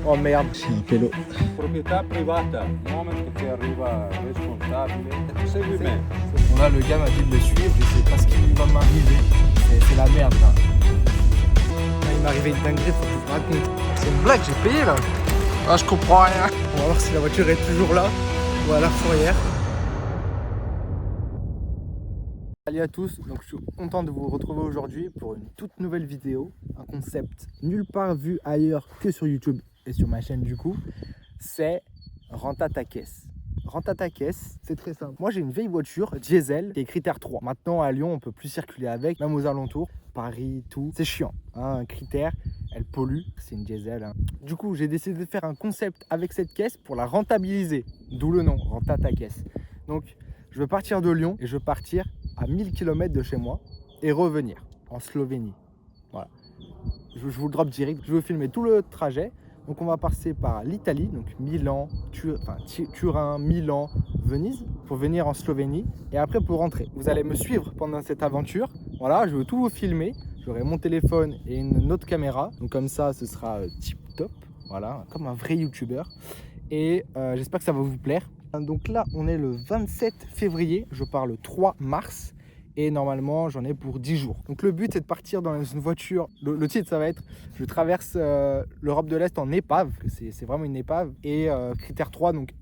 Oh merde, c'est un pélo. Proprietà privata, moment che arriva responsabile, segui me. Bon là le gars m'a dit de le suivre, je sais pas ce qui va m'arriver. C'est la merde là. Il m'est arrivé une dinguerie, faut que je vous raconte. C'est une blague, j'ai payé là. Ah je comprends rien. On va voir si la voiture est toujours là ou à la fourrière. Salut à tous, donc je suis content de vous retrouver aujourd'hui pour une toute nouvelle vidéo. Un concept nulle part vu ailleurs que sur YouTube et sur ma chaîne du coup. C'est Renta ta caisse. Renta ta caisse, c'est très simple. Moi j'ai une vieille voiture diesel qui est critère 3. Maintenant à Lyon on peut plus circuler avec, même aux alentours. Paris, tout, c'est chiant. Hein, un critère, elle pollue, c'est une diesel. Hein. Du coup j'ai décidé de faire un concept avec cette caisse pour la rentabiliser. D'où le nom, Renta ta caisse. Donc je veux partir de Lyon et je veux partir à 1000 km de chez moi et revenir en Slovénie. Voilà. Je vous le drop direct. Je veux filmer tout le trajet. Donc on va passer par l'Italie, donc Milan, Turin, Milan, Venise, pour venir en Slovénie et après pour rentrer. Vous allez me suivre pendant cette aventure. Voilà, je veux tout vous filmer. J'aurai mon téléphone et une autre caméra. Donc comme ça, ce sera tip top. Voilà, comme un vrai youtubeur. Et j'espère que ça va vous plaire. Donc là, on est le 27 février. Je pars le 3 mars. Et normalement j'en ai pour 10 jours. Donc le but c'est de partir dans une voiture, le titre ça va être je traverse l'Europe de l'Est en épave, c'est vraiment une épave et critère 3, donc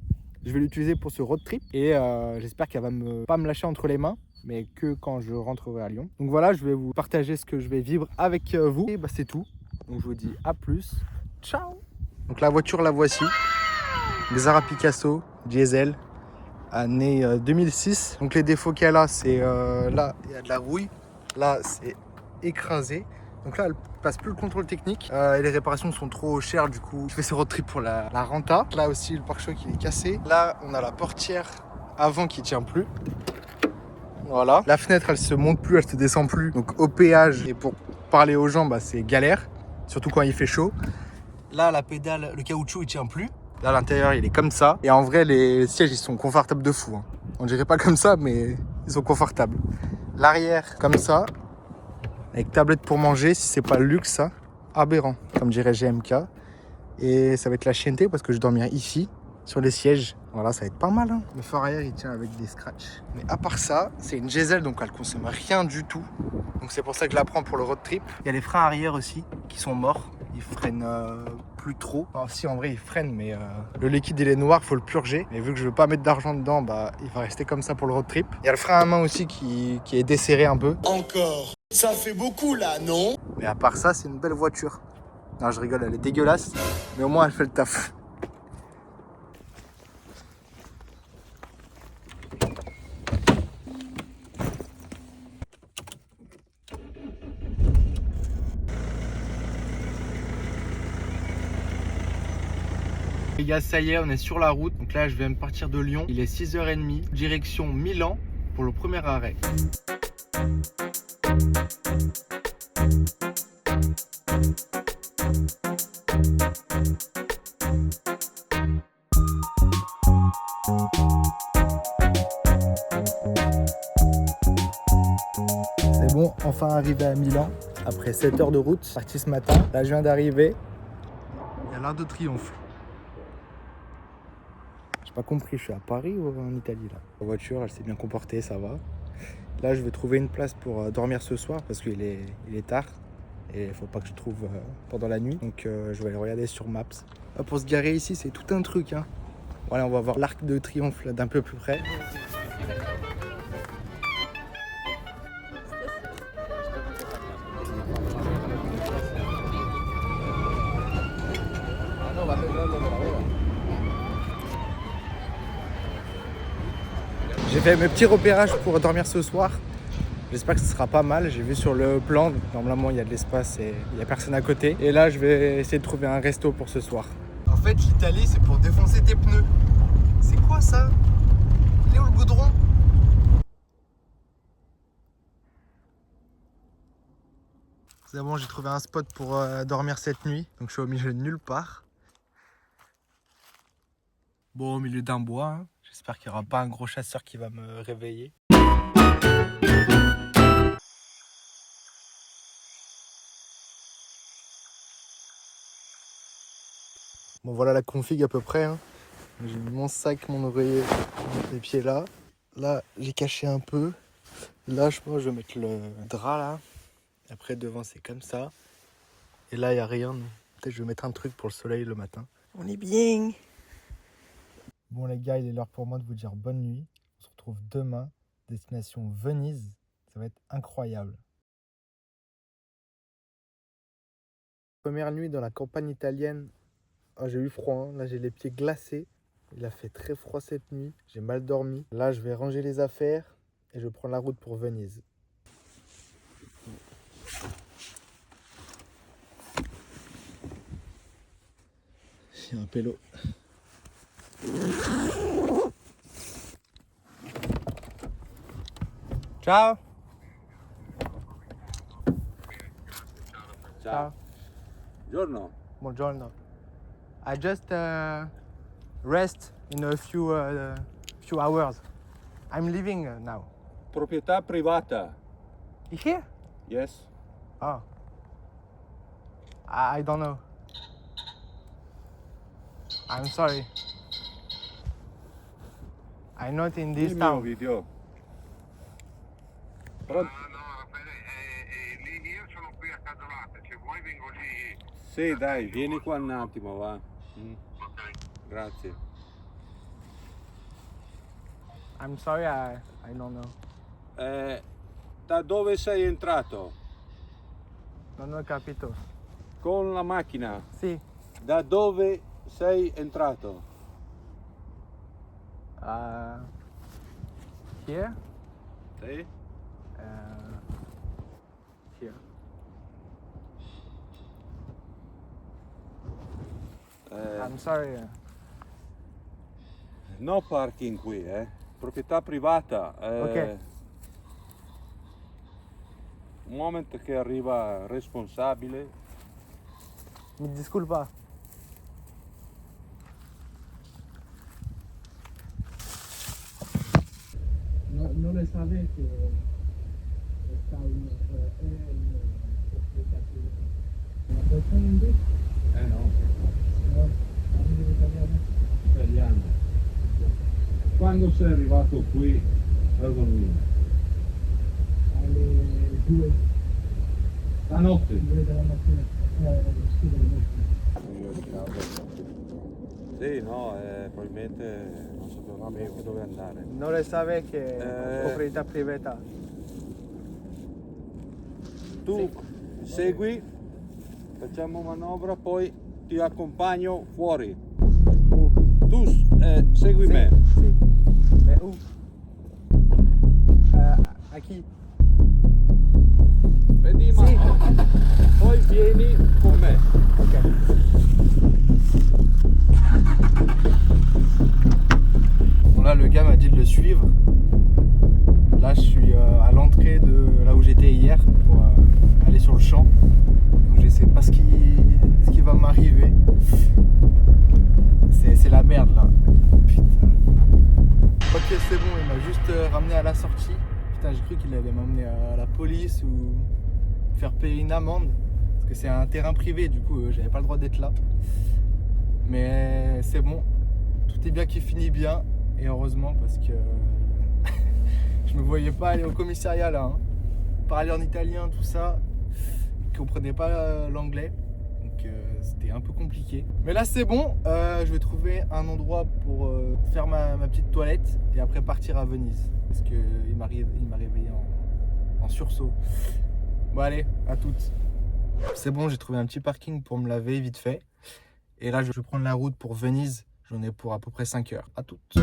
je vais l'utiliser pour ce road trip et j'espère qu'elle va pas me lâcher entre les mains mais que quand je rentrerai à Lyon. Donc voilà, je vais vous partager ce que je vais vivre avec vous et bah c'est tout. Donc je vous dis à plus, ciao. Donc la voiture la voici, Xara Picasso diesel. Année 2006. Donc les défauts qu'elle a, c'est là, il y a de la rouille. Là, c'est écrasé. Donc là, elle passe plus le contrôle technique. Et les réparations sont trop chères. Du coup, je fais ce road trip pour la renta. Là aussi, le pare-choc, il est cassé. Là, on a la portière avant qui tient plus. Voilà. La fenêtre, elle se monte plus, elle se descend plus. Donc au péage, et pour parler aux gens, bah, c'est galère. Surtout quand il fait chaud. Là, la pédale, le caoutchouc, il tient plus. Là, à l'intérieur, il est comme ça. Et en vrai, les sièges, ils sont confortables de fou. Hein. On dirait pas comme ça, mais ils sont confortables. L'arrière, comme ça. Avec tablette pour manger, si c'est pas le luxe, ça. Aberrant, comme dirait GMK. Et ça va être la chienneté parce que je dormirai ici, sur les sièges. Voilà, ça va être pas mal. Hein. Le phare arrière, il tient avec des scratchs. Mais à part ça, c'est une diesel, donc elle consomme rien du tout. Donc c'est pour ça que je la prends pour le road trip. Il y a les freins arrière aussi, qui sont morts. Ils freinent plus trop. Enfin, si, en vrai, ils freinent, mais le liquide, il est noir, faut le purger. Mais vu que je veux pas mettre d'argent dedans, bah, il va rester comme ça pour le road trip. Il y a le frein à main aussi qui est desserré un peu. Encore. Ça fait beaucoup là, non? Mais à part ça, c'est une belle voiture. Non, je rigole, elle est dégueulasse, mais au moins elle fait le taf. Les gars, ça y est, on est sur la route. Donc là, je viens de partir de Lyon. Il est 6h30, direction Milan pour le premier arrêt. C'est bon, enfin arrivé à Milan après 7 heures de route. Parti ce matin. Là, je viens d'arriver. Il y a l'Arc de Triomphe. J'ai pas compris, je suis à Paris ou en Italie là. La voiture, elle s'est bien comportée, ça va. Là, je vais trouver une place pour dormir ce soir parce qu'il est tard et il faut pas que je trouve pendant la nuit. Donc, je vais aller regarder sur Maps. Là, pour se garer ici, c'est tout un truc. Hein. Voilà, on va voir l'Arc de Triomphe d'un peu plus près. J'ai fait mes petits repérages pour dormir ce soir. J'espère que ce sera pas mal. J'ai vu sur le plan, normalement il y a de l'espace et il n'y a personne à côté. Et là, je vais essayer de trouver un resto pour ce soir. En fait, l'Italie, c'est pour défoncer tes pneus. C'est quoi ça? Il est où le goudron? C'est bon, j'ai trouvé un spot pour dormir cette nuit. Donc je suis au milieu de nulle part. Bon, au milieu d'un bois. Hein. J'espère qu'il n'y aura pas un gros chasseur qui va me réveiller. Bon, voilà la config à peu près. Hein. J'ai mis mon sac, mon oreiller, les pieds là. Là, j'ai caché un peu. Là, je pense que je vais mettre le drap là. Après, devant, c'est comme ça. Et là, il n'y a rien. Peut-être je vais mettre un truc pour le soleil le matin. On est bien. Bon, les gars, il est l'heure pour moi de vous dire bonne nuit. On se retrouve demain. Destination Venise. Ça va être incroyable. Première nuit dans la campagne italienne. Oh, j'ai eu froid. Hein. Là, j'ai les pieds glacés. Il a fait très froid cette nuit. J'ai mal dormi. Là, je vais ranger les affaires et je prends la route pour Venise. Il y a un pélo. Ciao. Ciao. Buongiorno. Buongiorno. I just rest in a few hours. I'm leaving now. Proprietà privata. Here? Yes. Oh. I don't know. I'm sorry. I'm not in this Il mio town. video. No, Raffaele, lì io sono qui a Casolate, se vuoi vengo lì. Sì, dai, vieni qua un attimo, va. Ok. Grazie. I'm sorry, I don't know. Da dove sei entrato? Non ho capito. Con la macchina. Sì. Da dove sei entrato? Here? Sì? Here. I'm sorry. No parking qui, proprietà privata. Ok. Un momento che arriva responsabile. Mi disculpa. Non le savais que está una proprietà privata. La persona invece? No. No, arrivo italiano. Italiano. Quando sei arrivato qui a dormire? Alle 2. Stanotte? 2 della mattina. Sì, della mattina. Sì, no, probabilmente non sapevamo neanche dove andare. Non le savais che proprietà privata. Tu segui, facciamo manovra, poi ti accompagno fuori. Tu segui me. Sì. Mais où? À qui? Prendi Sì. poi vieni con me. Ok. Bon là le gars m'a dit de le suivre. Là je suis à l'entrée de là où j'étais hier pour aller sur le champ. Donc je sais pas ce qui va m'arriver. C'est la merde là. Putain. Ok c'est bon, il m'a juste ramené à la sortie. Putain j'ai cru qu'il allait m'emmener à la police ou faire payer une amende. Parce que c'est un terrain privé, du coup j'avais pas le droit d'être là. Mais c'est bon, tout est bien qui finit bien. Et heureusement parce que je me voyais pas aller au commissariat là. Hein. Parler en italien, tout ça. Je comprenais pas l'anglais. Donc c'était un peu compliqué. Mais là c'est bon, je vais trouver un endroit pour faire ma petite toilette. Et après partir à Venise. Parce qu'il m'a réveillé en sursaut. Bon allez, à toutes. C'est bon, j'ai trouvé un petit parking pour me laver vite fait. Et là, je vais prendre la route pour Venise. J'en ai pour à peu près 5 heures. À toutes.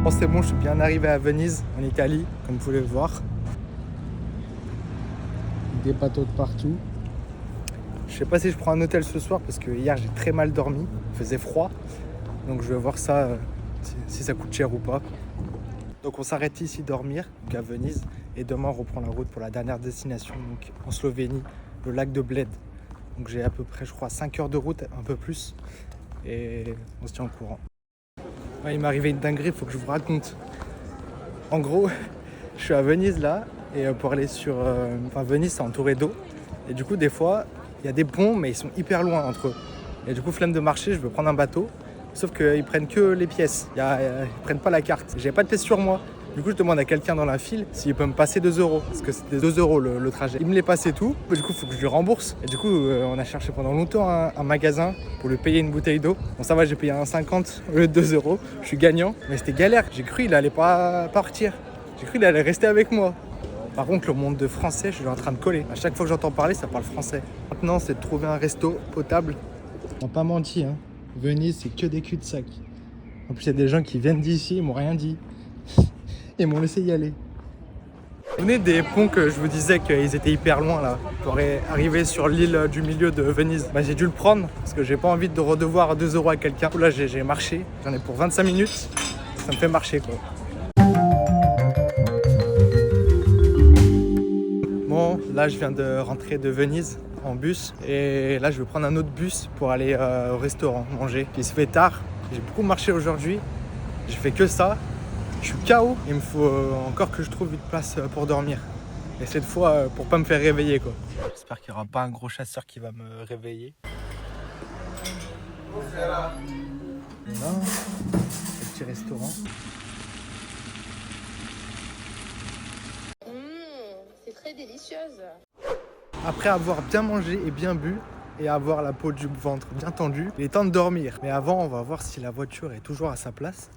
Bon, c'est bon, je suis bien arrivé à Venise, en Italie, comme vous pouvez le voir. des bateaux de partout. Je sais pas si je prends un hôtel ce soir parce que hier j'ai très mal dormi, il faisait froid. Donc je vais voir ça, si ça coûte cher ou pas. Donc on s'arrête ici dormir, donc à Venise. Et demain on reprend la route pour la dernière destination, donc en Slovénie, le lac de Bled. Donc j'ai à peu près, je crois, 5 heures de route, un peu plus. Et on se tient au courant. Ouais, il m'est arrivé une dinguerie, il faut que je vous raconte. En gros, je suis à Venise là, et pour aller sur... Enfin, Venise c'est entouré d'eau. Et du coup, des fois, il y a des ponts, mais ils sont hyper loin entre eux. Et du coup, flemme de marcher, je veux prendre un bateau. Sauf qu'ils prennent que les pièces, ils prennent pas la carte. J'ai pas de pièces sur moi. Du coup, je demande à quelqu'un dans la file s'il peut me passer 2 €. Parce que c'était 2 € le trajet. Il me les passe et tout. Du coup, il faut que je lui rembourse. Et du coup, on a cherché pendant longtemps un magasin pour lui payer une bouteille d'eau. Bon, ça va, j'ai payé 1,50 au lieu de 2 €. Je suis gagnant. Mais c'était galère. J'ai cru qu'il allait pas partir. J'ai cru qu'il allait rester avec moi. Par contre, le monde de français, je suis en train de coller. À chaque fois que j'entends parler, ça parle français. Maintenant, c'est de trouver un resto potable. On n'a pas menti, hein. Venise, c'est que des cul-de-sac. En plus, il y a des gens qui viennent d'ici, ils m'ont rien dit. Ils m'ont laissé y aller. Vous souvenez des ponts que je vous disais qu'ils étaient hyper loin là pour arriver sur l'île du milieu de Venise. Bah, j'ai dû le prendre parce que j'ai pas envie de redevoir 2 € à quelqu'un. Là, j'ai marché. J'en ai pour 25 minutes. Ça me fait marcher quoi. Bon, là, je viens de rentrer de Venise en bus et là je vais prendre un autre bus pour aller au restaurant manger. Puis il se fait tard, j'ai beaucoup marché aujourd'hui, j'ai fait que ça, je suis KO, il me faut encore que je trouve une place pour dormir. Et cette fois pour pas me faire réveiller quoi. J'espère qu'il n'y aura pas un gros chasseur qui va me réveiller. Non, le petit restaurant. C'est très délicieuse. Après avoir bien mangé et bien bu et avoir la peau du ventre bien tendue, il est temps de dormir. Mais avant, on va voir si la voiture est toujours à sa place.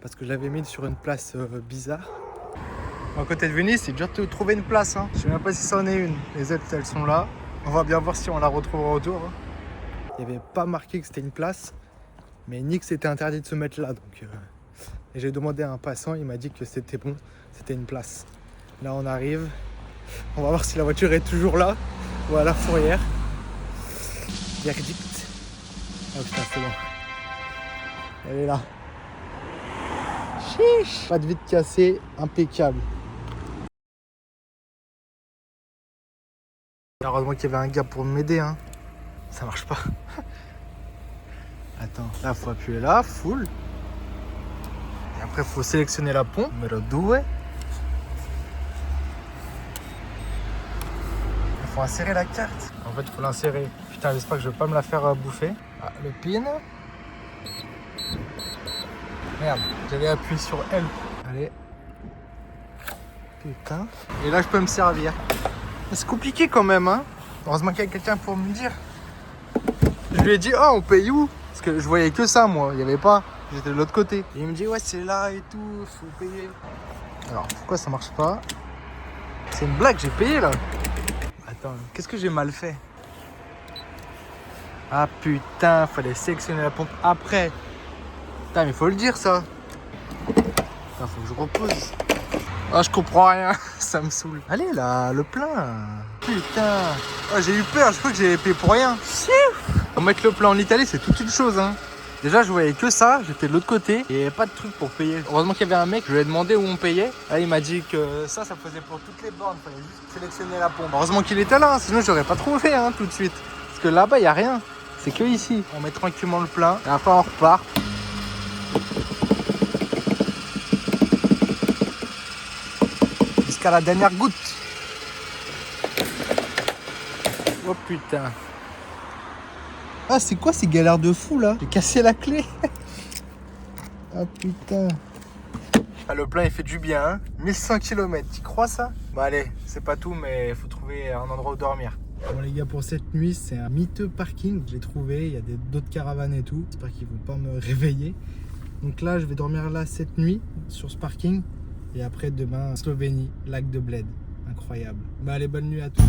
Parce que je l'avais mise sur une place bizarre. À côté de Venise, c'est dur de trouver une place. Hein. Je sais même pas si c'en est une. Les autres, elles sont là. On va bien voir si on la retrouve au retour. Il n'y avait pas marqué que c'était une place. Mais ni que c'était interdit de se mettre là. Donc, et j'ai demandé à un passant, il m'a dit que c'était bon, c'était une place. Là, on arrive. On va voir si la voiture est toujours là ou à la fourrière. Verdict. Oh putain, c'est bon. Elle est là. Chiche. Pas de vitre cassée, impeccable. Heureusement qu'il y avait un gars pour m'aider. Hein. Ça marche pas. Attends, là, faut appuyer là, full. Et après, faut sélectionner la pompe. Numéro 2. Faut insérer la carte. En fait, il faut l'insérer. Putain, j'espère que je vais pas me la faire bouffer. Ah, le pin. Merde, j'avais appuyé sur L. Allez. Putain. Et là, je peux me servir. C'est compliqué quand même, hein. Heureusement qu'il y a quelqu'un pour me dire. Je lui ai dit, oh, on paye où? Parce que je voyais que ça, moi. Il n'y avait pas. J'étais de l'autre côté. Et il me dit, ouais, c'est là et tout. Faut payer. Alors, pourquoi ça marche pas? C'est une blague, j'ai payé là. Attends, qu'est-ce que j'ai mal fait? Ah putain, fallait sélectionner la pompe après. Putain, mais faut le dire ça. Putain, faut que je repose. Ah, je comprends rien, ça me saoule. Allez là, le plein. Putain. Oh, j'ai eu peur, je crois que j'avais payé pour rien. Pour mettre le plein en Italie, c'est toute une chose, hein. Déjà, je voyais que ça, j'étais de l'autre côté. Et il n'y avait pas de truc pour payer. Heureusement qu'il y avait un mec, je lui ai demandé où on payait. Là, il m'a dit que ça faisait pour toutes les bornes. Il fallait juste sélectionner la pompe. Heureusement qu'il était là, sinon j'aurais pas trouvé hein, tout de suite. Parce que là-bas, il n'y a rien. C'est que ici. On met tranquillement le plein. Et après, on repart. Jusqu'à la dernière goutte. Oh putain. Ah, c'est quoi ces galères de fou là? J'ai cassé la clé. Ah putain. Ah, le plein il fait du bien, hein. 1100 km, tu crois ça? Bon allez, c'est pas tout, mais il faut trouver un endroit où dormir. Bon les gars, pour cette nuit, c'est un miteux parking. J'ai trouvé, il y a d'autres caravanes et tout. J'espère qu'ils vont pas me réveiller. Donc là, je vais dormir là cette nuit, sur ce parking. Et après demain, Slovénie, lac de Bled. Incroyable. Bah allez, bonne nuit à tous.